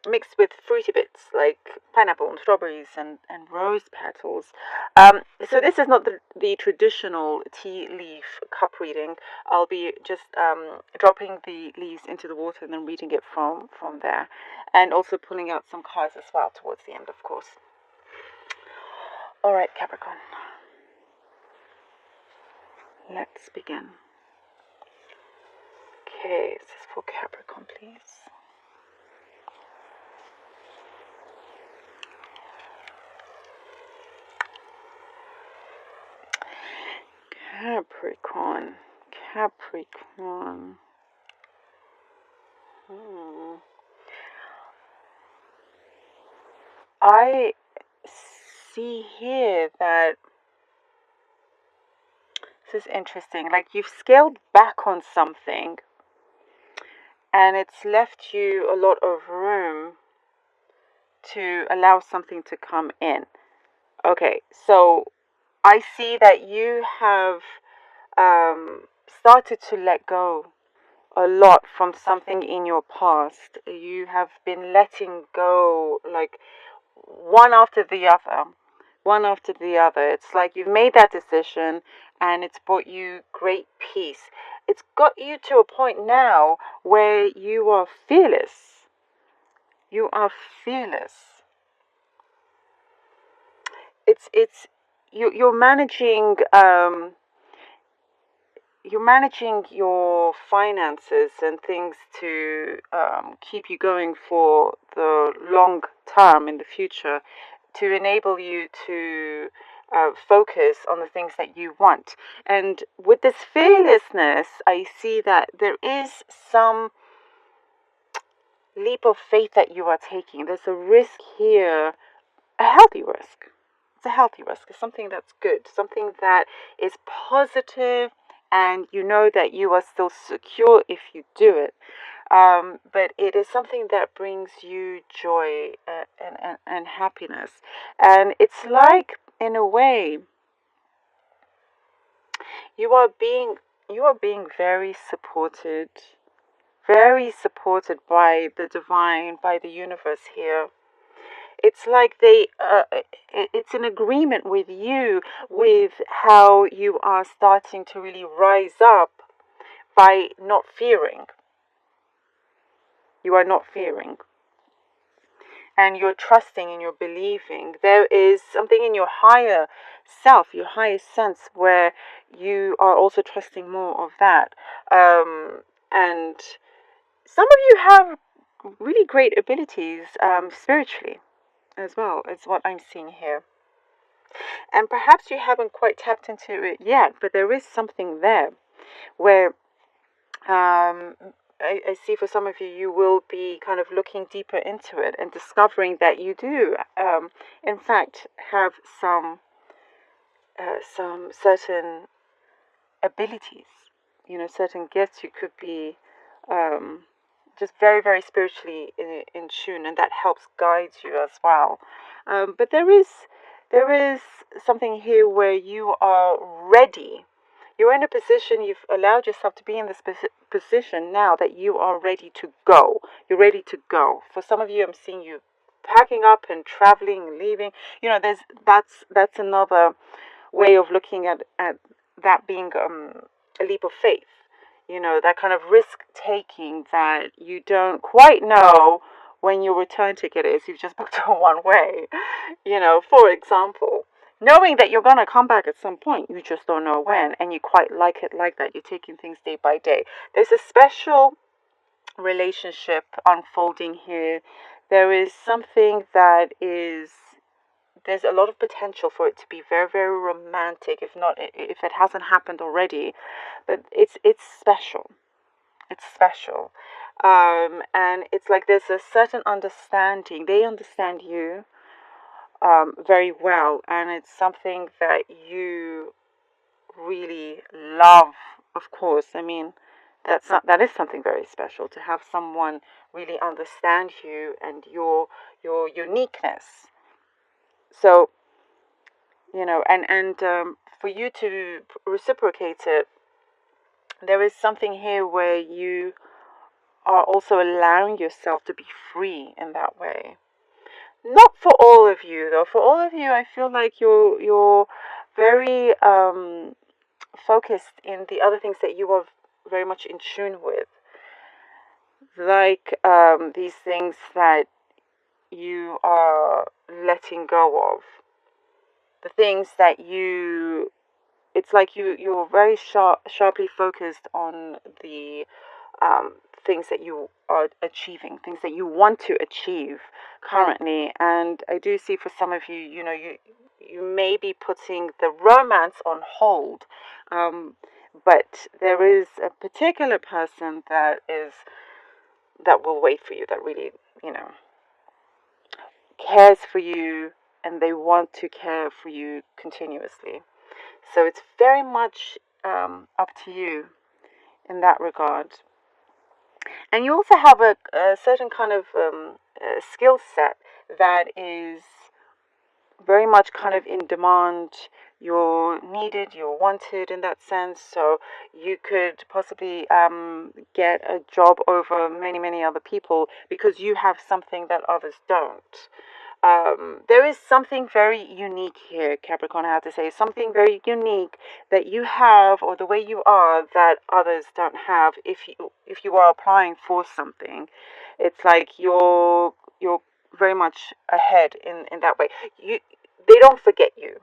mixed with fruity bits like pineapple and strawberries and rose petals. So this is not the traditional tea leaf cup reading. I'll be just dropping the leaves into the water and then reading it from there, and also pulling out some cards as well towards the end, of course. All right, Capricorn. Let's begin. Okay, this is for Capricorn, please. Capricorn. Capricorn. I see here that this is interesting. Like you've scaled back on something and it's left you a lot of room to allow something to come in. Okay, so I see that you have started to let go a lot from something in your past. You have been letting go like one after the other, one after the other. It's like you've made that decision and it's brought you great peace. It's got you to a point now where you are fearless. You are fearless. It's you're managing you're managing your finances and things to keep you going for the long term in the future, to enable you to focus on the things that you want. And with this fearlessness, I see that there is some leap of faith that you are taking. There's a risk here, a healthy risk. It's a healthy risk. It's something that's good, something that is positive, and you know that you are still secure if you do it. But it is something that brings you joy and happiness. And it's like, in a way, you are being very supported by the divine, by the universe here. It's like it's an agreement with you, with how you are starting to really rise up by not fearing. You are not fearing. And you're trusting and you're believing. There is something in your higher self, your higher sense, where you are also trusting more of that. And some of you have really great abilities spiritually as well, is what I'm seeing here. And perhaps you haven't quite tapped into it yet, but there is something there where I see for some of you, you will be kind of looking deeper into it and discovering that you do, in fact, have some certain abilities, certain gifts. You could be just very, very spiritually in tune, and that helps guide you as well. But there is something here where you are ready. You're in a position, you've allowed yourself to be in this position now that you are ready to go. You're ready to go. For some of you, I'm seeing you packing up and traveling and leaving. That's another way of looking at that being a leap of faith. That kind of risk taking that you don't quite know when your return ticket is. You've just booked a one way. For example, knowing that you're going to come back at some point, you just don't know when, and you quite like it like that. You're taking things day by day. There's a special relationship unfolding here. There is something that there's a lot of potential for it to be very, very romantic, if it hasn't happened already. But it's special. It's special. And it's like there's a certain understanding. They understand you very well, and it's something that you really love. Of course, I mean, that is something very special, to have someone really understand you and your uniqueness. So, and for you to reciprocate it, there is something here where you are also allowing yourself to be free in that way. Not for all of you, though. For all of you, I feel like you're very focused in the other things that you are very much in tune with, like these things that you are letting go of, the things that you. It's like you're very sharply focused on the things that you are achieving, things that you want to achieve currently. And I do see for some of you, you may be putting the romance on hold, but there is a particular person that will wait for you, that really, cares for you, and they want to care for you continuously. So it's very much up to you in that regard. And you also have a certain kind of skill set that is very much kind of in demand. You're needed, you're wanted in that sense. So you could possibly get a job over many, many other people because you have something that others don't. There is something very unique here, Capricorn. I have to say, something very unique that you have, or the way you are, that others don't have. If you are applying for something, it's like you're very much ahead in that way. They don't forget you.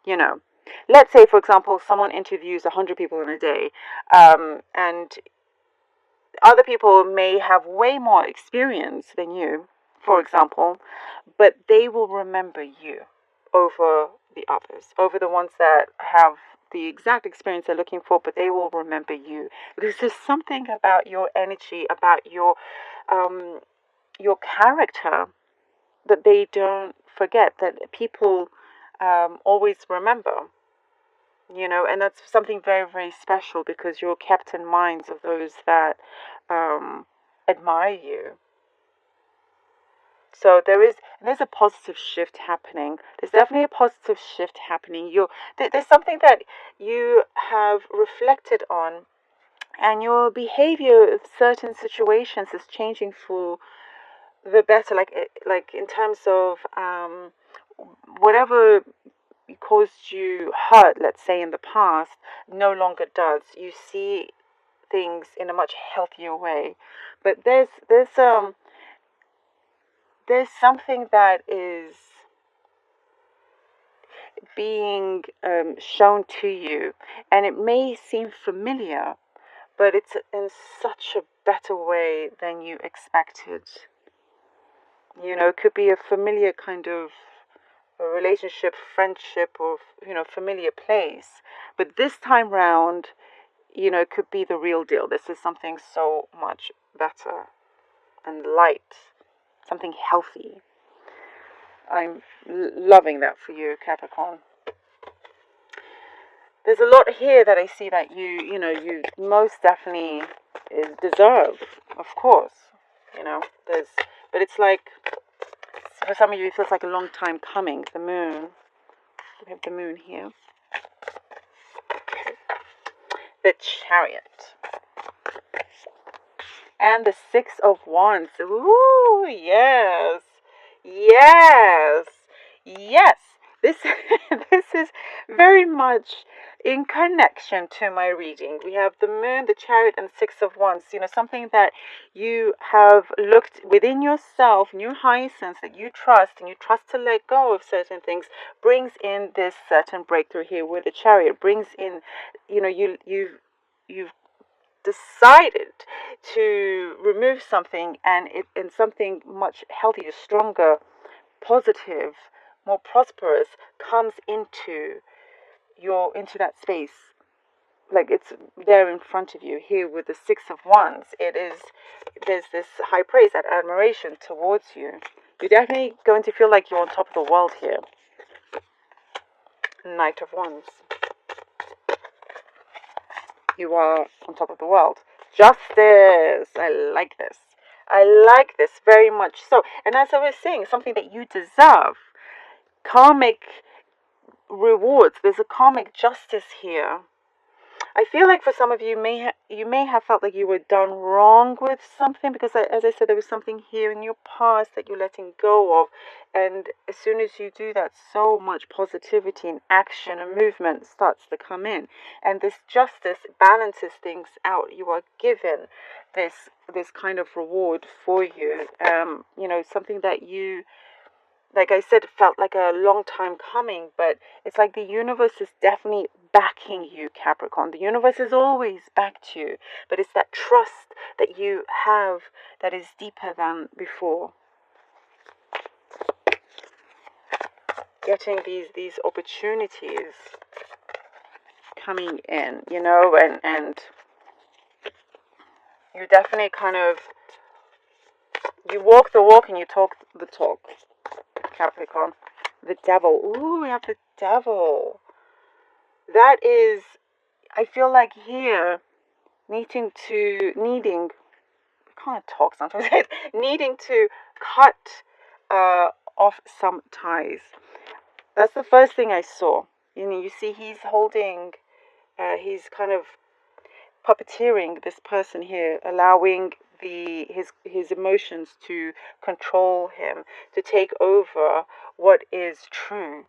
You know, let's say, for example, someone interviews 100 people in a day, and other people may have way more experience than you, for example, but they will remember you over the others, over the ones that have the exact experience they're looking for, but they will remember you because there's something about your energy, about your character that they don't forget, that people always remember. And that's something very, very special because you're kept in minds of those that admire you. So there's a positive shift happening. There's definitely a positive shift happening. There's something that you have reflected on, and your behavior of certain situations is changing for the better. Like in terms of whatever caused you hurt, let's say in the past, no longer does. You see things in a much healthier way. But there's something that is being shown to you, and it may seem familiar, but it's in such a better way than you expected. It could be a familiar kind of a relationship, friendship, or familiar place, but this time round, it could be the real deal. This is something so much better and light, something healthy. I'm loving that for you, Capricorn. There's a lot here that I see that you most definitely deserve, of course. But it's like, for some of you, it feels like a long time coming. The moon. We have the moon here. The Chariot. And the Six of Wands. Ooh, yes. Yes. Yes. This this is very much in connection to my reading. We have the moon, the Chariot, and Six of Wands. Something that you have looked within yourself, in your higher sense, that you trust, and you trust to let go of certain things, brings in this certain breakthrough here with the Chariot. Brings in, you've decided to remove something, and something much healthier, stronger, positive, more prosperous comes into that space. Like it's there in front of you here with the Six of Wands. There's this high praise, that admiration towards you. You're definitely going to feel like you're on top of the world here. Knight of Wands. You are on top of the world. Justice. I like this. I like this very much so. And as I was saying, something that you deserve. Karmic rewards. There's a karmic justice here. I feel like for some of you, you may have felt like you were done wrong with something because, as I said, there was something here in your past that you're letting go of, and as soon as you do that, so much positivity and action and movement starts to come in, and this justice balances things out. You are given this kind of reward for you. Something that you, like I said, felt like a long time coming, but it's like the universe is definitely backing you, Capricorn. The universe is always backed you, but it's that trust that you have that is deeper than before. Getting these opportunities coming in, and you definitely kind of, you walk the walk and you talk the talk, Capricorn. The devil. Ooh, we have the devil. That is, I feel like here, I can't talk sometimes, needing to cut off some ties. That's the first thing I saw. You see he's holding, he's kind of puppeteering this person here, allowing his emotions to control him, to take over what is true,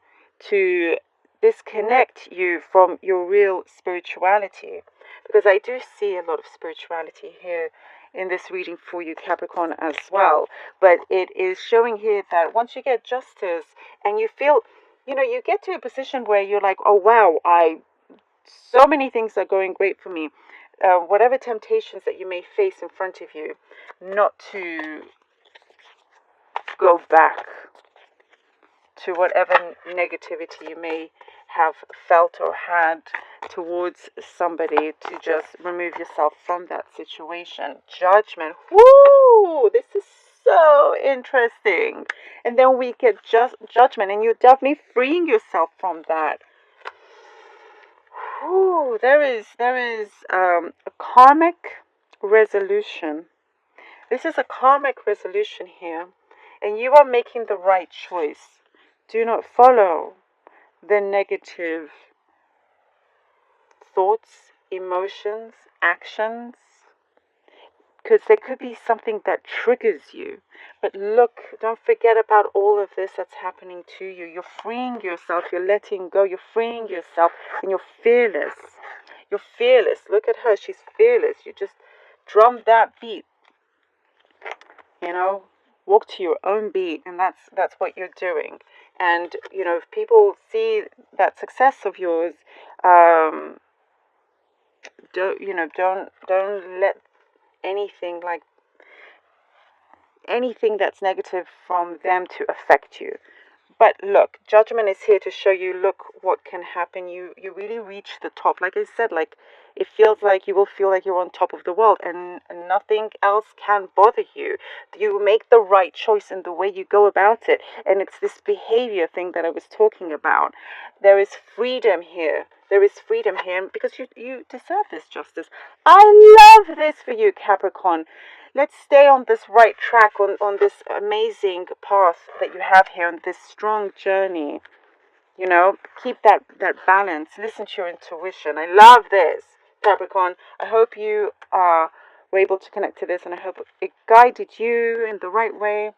to disconnect you from your real spirituality. Because I do see a lot of spirituality here in this reading for you, Capricorn, as well. But it is showing here that once you get justice and you feel, you get to a position where you're like, oh wow, so many things are going great for me. Whatever temptations that you may face in front of you, not to go back to whatever negativity you may have felt or had towards somebody, to just remove yourself from that situation. Judgment. Woo! This is so interesting. And then we get judgment, and you're definitely freeing yourself from that. Ooh, there is a karmic resolution. This is a karmic resolution here, and you are making the right choice. Do not follow the negative thoughts, emotions, actions, because there could be something that triggers you. But look, don't forget about all of this that's happening to you. You're freeing yourself, you're letting go, you're freeing yourself, and you're fearless. You're fearless. Look at her, she's fearless. You just drum that beat. Walk to your own beat, and that's what you're doing. And if people see that success of yours, don't let anything that's negative from them to affect you. But look, judgment is here to show you, look what can happen. You really reach the top. Like I said, like it feels like you will feel like you're on top of the world, and nothing else can bother you. You make the right choice in the way you go about it. And it's this behavior thing that I was talking about. There is freedom here. There is freedom here because you deserve this justice. I love this for you, Capricorn. Let's stay on this right track, on this amazing path that you have here, on this strong journey. Keep that balance. Listen to your intuition. I love this, Capricorn. I hope you were able to connect to this, and I hope it guided you in the right way.